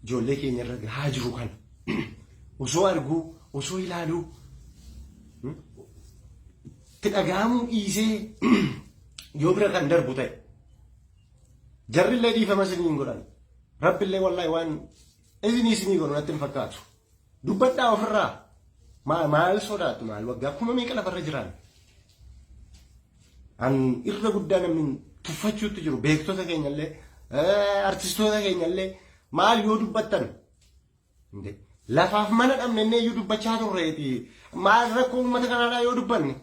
ijoollee keenya irra gahaa jiru kana osoo arguu osoo ilaaluu itti dhaga'amuu dhiisee yoo bira kan darbu ta'e jarrillee dhiifama isiniin godhan rabbillee wallahi waan isinii godhu natti hin fakkaatu dubbadhaa ofirraa maal sodaatu maal waggaa kuma meeqa lafarra jiran an irra guddaa namni tuffachuutti jiru beektota keenyallee artistoota keenyallee maal yoo dubbattan lafaaf mana dhabnennee yoo dubbachaa turreeti maal rakkoo uummata kanaadhaa yoo dubbanne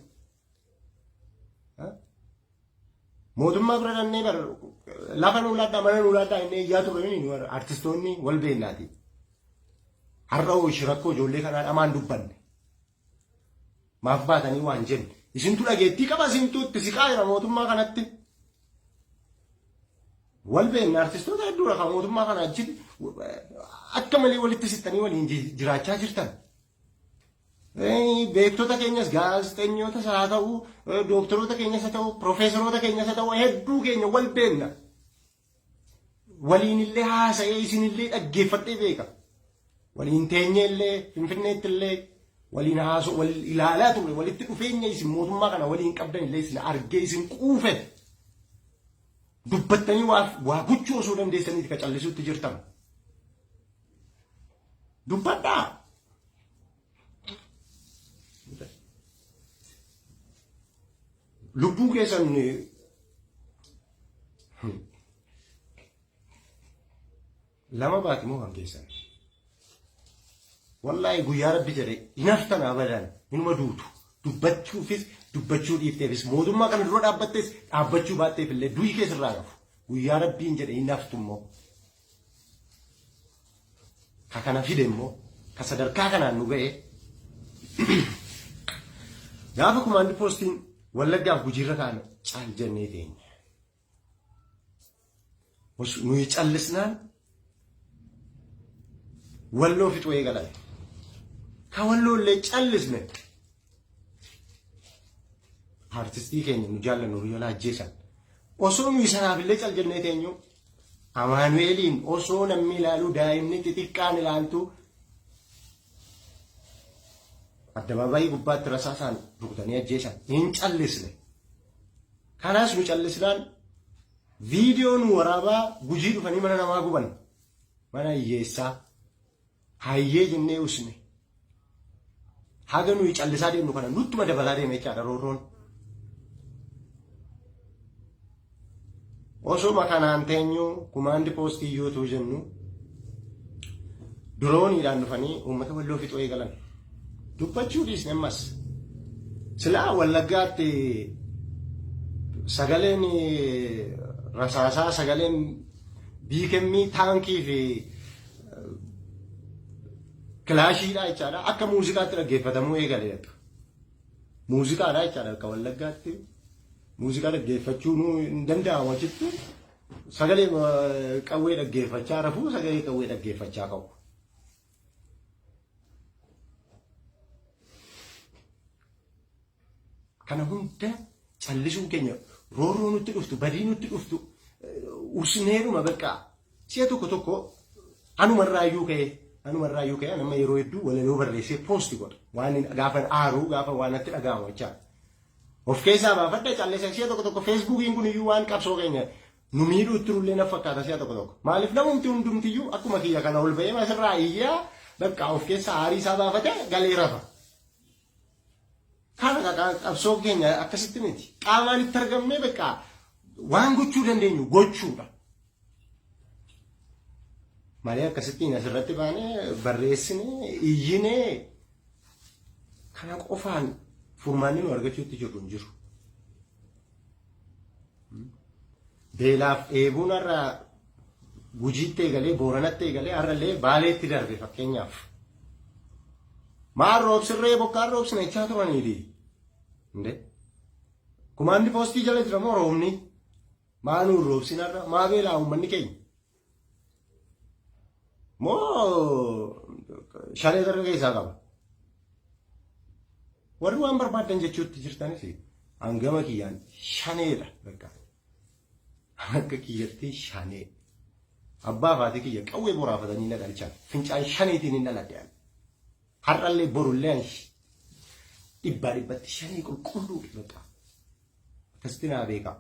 mootummaa bira dhannee bar lafa nuulaadhaa mana nuulaadhaa innee iyyaa turre artistoonni wal beeknaati har'a ooyishi rakkoo ijoollee kanaadhaa maan dubbanne maaf baatanii waan jenne isintu dhageettii qaba isintu itti siqaa jira mootummaa kanatti wal beekna artistoota hedduu rafa mootummaa kana achitti akka malee walitti sittanii waliin jiraachaa jirtan beektota keenyas gaazexeessitoota haa ta'u doktoroota keenyas haa ta'u profeesoroota keenyas haa ta'u hedduu keenya wal beekna waliin illee haasa'ee isin illee dhaggeeffadhee beeka waliin teenyee illee finfinneetti illee waliin haasa'u wal ilaalaa ture walitti dhufeenya isin mootummaa kana waliin qabdan illee isin argee isin quufe dubbattanii waa gochuu osoo dandeessaniiti ka callisuutti jirtan dubbadhaa lubbuu keessan lama baati moo kan keessan wallahi guyyaa rabbi jedhe hinaftan abadan inuma duutu dubbachuufis dubbachuu dhiifteefis mootummaa kana dura dhaabbattes dhaabbachuu baatteef illee du'i keessarraa qabu guyyaa rabbiin jedhe hinaftu immoo ka kana fide immoo ka sadarkaa kanaan nu ga'e gaafa kumaandi poostiin wallaggaaf gujiirra kaana caal jennee teenya nuyi callisnaan walloo fixuu eegalan ka walloo illee callisne artistii keenya nu jaallannu Riyyoolaa ajjeesan osoo nuyi sanaaf illee cal jennee teenyu Amaanu'eeliin osoo namni ilaaluu daa'imni xixiqqaan ilaaltu addabaabaayii gubbaatti rasaasaan rukutanii ajjeesan hin callisne kanaas nu callisnaan viidiyoon waraabaa gujii dhufanii mana namaa guban mana hiyyeessaa hayyee jennee usne haga nuyi callisaa deemnu kana nuttuma dabalaa deeme jechaadha roorroon osoo kanaan teenyu kumaandi poostii yootuu jennu drooniidhaan dhufanii uummata walloo fixuu eegalan dubbachuu dhiisne ammas silaa wallaggaatti sagaleen rasaasaa sagaleen biikemmii taankii fi kilaashiidhaa jechaadha akka muuziqaatti dhaggeeffatamuu eegaleedha muuziqaadhaa jechaadha akka wallaggaatti muuziqaa dhaggeeffachuu hin danda'amu achitti sagalee qawwee dhaggeeffachaa rafuu sagalee qawwee dhaggeeffachaa qabu. Kana hunda callisuun keenya roorroo nutti dhuftu badii nutti dhuftu usneeruma bakka si'a tokko anumarraayyuu ka'e nama yeroo hedduu walaloo barreessee poosti godha waan gaafa aaruu gaafa waan natti dhaga'amu jechaadha. Of keessaa baafadha calleessan si'a tokko feesbuukiin kun iyyuu waan qabsoo keenya nu miidhuu itti rullee na fakkaata si'a tokko maaliif namumti hundumtiyyuu akkuma kiyya kana ol ba'ee masirraa iyyaa bakka of keessaa aarii isaa baafate galee rafa. Kana qabsoo keenya akkasitti miti qaamaan itti argamnee bakka waan gochuu dandeenyu gochuudha. Malee akkasittiin asirratti baanee barreessinee iyyinee kana qofaan furmaanni nu argachuutti jirru hin jiru. Beelaaf dheebuun har'a Gujiitti eegalee Booranatti eegalee har'allee Baaleetti darbe fakkeenyaaf. Maal roobsirree bokkaan roobsine jechaa turaniiti. Kumaandi poostii jala jira moo roobni? Maa nuun roobsinarra? Maa beelaa uummanni keenya? Moo shalee darga keessaa qaba? Warri waan barbaadan jechuutti jirtanis hangama kiyyaan shaneedha bakka. Akka kiyyatti shanee. abbaa faatii kiyya qawwee boraafatanii na dhalchan fincaan shaniitiin hin dhaladhe har'allee borullee dhibbaa dhibbatti shanii qulqulluu baqa akkasitti naa beeka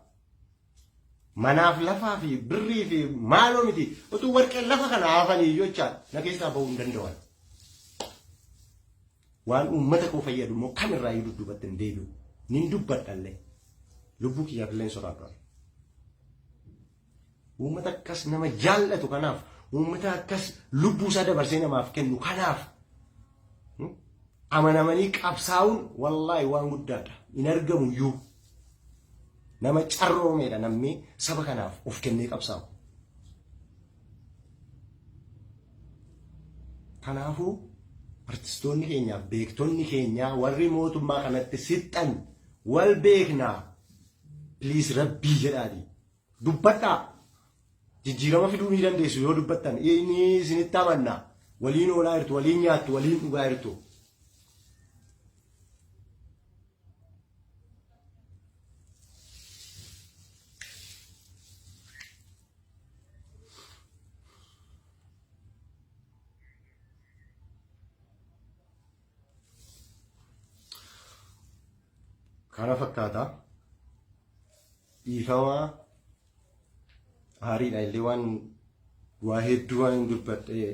manaaf lafaa fi birrii fi maaloo miti utuu warqeen lafa kana hafanii jechaan na keessaa bahuu hin danda'an waan uummata koo fayyadu immoo kamirraa iyyuu dudduubatti hin deebi'u nin dubbadhallee lubbuu kiyyaaf illee sodaadhaan uummata akkas nama jaallatu kanaaf uummata akkas lubbuu isaa dabarsee namaaf kennu kanaaf amanamanii qabsaa'uun wallaahi waan guddaadha hin argamu iyyuu nama carroomeedha namni saba kanaaf of kennee qabsaa'u. Kanaafuu artistoonni keenyaaf beektonni keenyaa warri mootummaa kanatti sixxan wal beeknaa please rabbii jedhaati dubbadhaa jijjiirama fiduu ni dandeessu yoo dubbattan inni isinitti amannaa waliin oolaa jirtu waliin nyaattu waliin dhugaa jirtu. Kana fakkaata dhiifama haariidha illee waa hedduu waan dubbadhee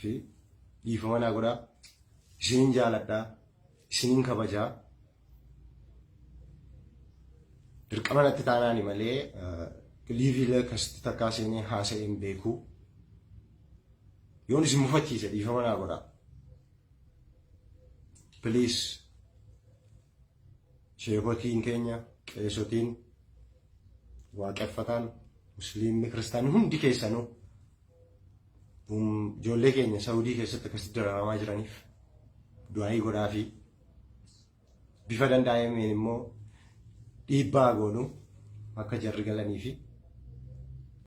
fi dhiifama naa godhaa isiniin jaaladhaa isiniin kabajaa dirqama natti taanaani malee liiviilee akkasitti takkaa seenee haasa'ee hin beeku yoon isin mufachiise dhiifama naa godhaa please. Sheekotiin keenya qeesotiin waaqeffataan musliimni kiristaanni hundi keessanuu ijoollee keenya Saawudii keessatti akkasitti dararamaa jiraniif du'aayii godhaa fi bifa danda'ameen immoo dhiibbaa goonu akka jarri galanii fi